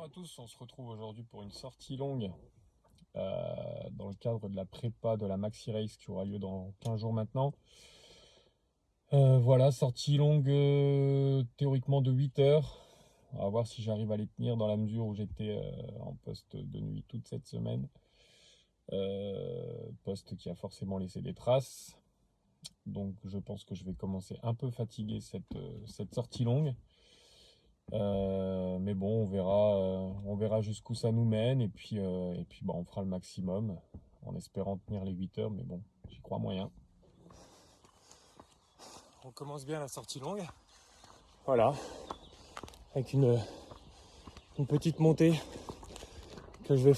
à tous, on se retrouve aujourd'hui pour une sortie longue dans le cadre de la prépa de la Maxi Race qui aura lieu dans 15 jours maintenant. Voilà, sortie longue théoriquement de 8 heures. On va voir si j'arrive à les tenir dans la mesure où j'étais en poste de nuit toute cette semaine. Poste qui a forcément laissé des traces. Donc je pense que je vais commencer un peu fatigué cette sortie longue. Mais bon, on verra jusqu'où ça nous mène et puis bah, on fera le maximum en espérant tenir les 8 heures, mais bon, j'y crois moyen. On commence bien la sortie longue. Voilà, avec une petite montée que je vais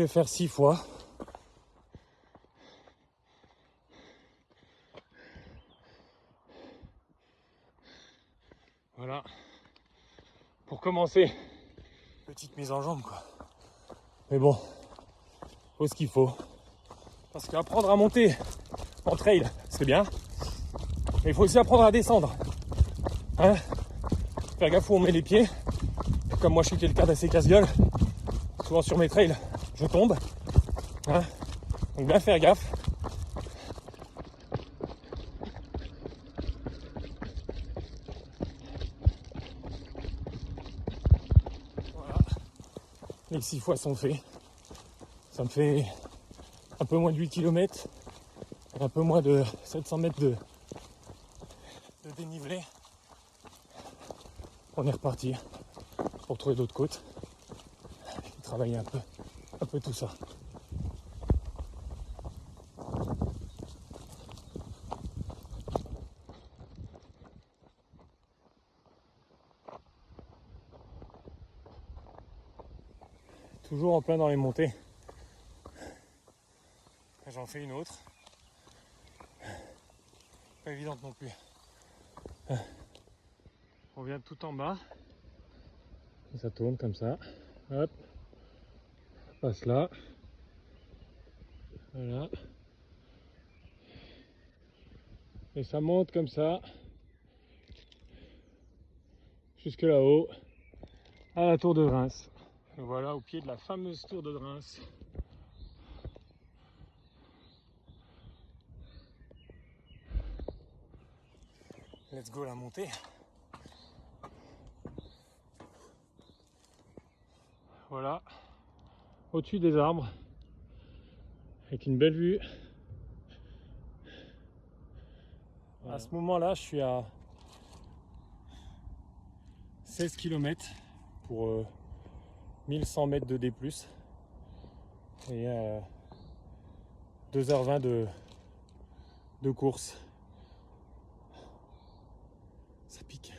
faire 6 fois. Voilà, pour commencer, petite mise en jambe quoi. Mais bon, faut ce qu'il faut. Parce qu'apprendre à monter en trail, c'est bien. Mais il faut aussi apprendre à descendre. Hein, faire gaffe où on met les pieds. Comme moi je suis quelqu'un d'assez casse-gueule, souvent sur mes trails, je tombe. Hein, donc bien faire gaffe. Voilà. Les 6 fois sont faits. Ça me fait un peu moins de 8 km, un peu moins de 700 mètres de dénivelé. On est reparti pour trouver d'autres côtes et travailler un peu tout ça. Toujours en plein dans les montées. J'en fais une autre. Pas évidente non plus. On vient tout en bas. Ça tourne comme ça. Hop. On passe là. Voilà. Et ça monte comme ça. Jusque là-haut. À la tour de Reims. Et voilà au pied de la fameuse tour de Reims. Let's go la montée. Voilà. Au-dessus des arbres. Avec une belle vue. Voilà. À ce moment-là, je suis à 16 km pour 1100 mètres de D+. Et 2h20 de course. Ça pique.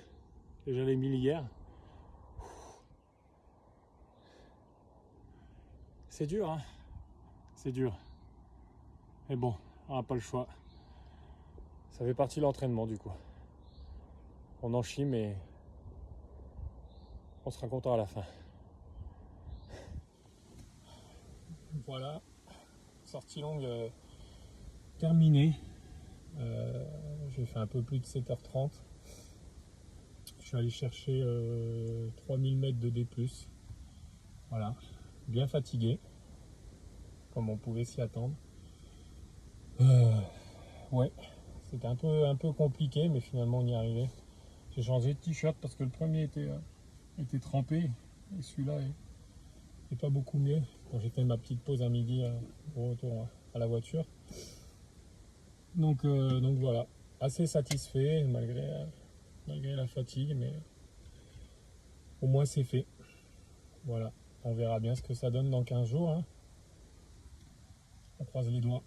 Déjà les 1000 hier. C'est dur, hein. C'est dur. Mais bon, on n'a pas le choix. Ça fait partie de l'entraînement du coup. On en chie, mais on sera content à la fin. Voilà, sortie longue terminée. J'ai fait un peu plus de 7h30. Je suis allé chercher 3000 mètres de D+. Voilà, bien fatigué, comme on pouvait s'y attendre. Ouais, c'était un peu compliqué, mais finalement on y est arrivé. J'ai changé de t-shirt parce que le premier était trempé et celui-là est pas beaucoup mieux. Bon, j'ai fait ma petite pause à midi au retour à la voiture. Donc voilà, assez satisfait malgré la fatigue, mais au moins c'est fait. Voilà, on verra bien ce que ça donne dans 15 jours. Hein. On croise les doigts.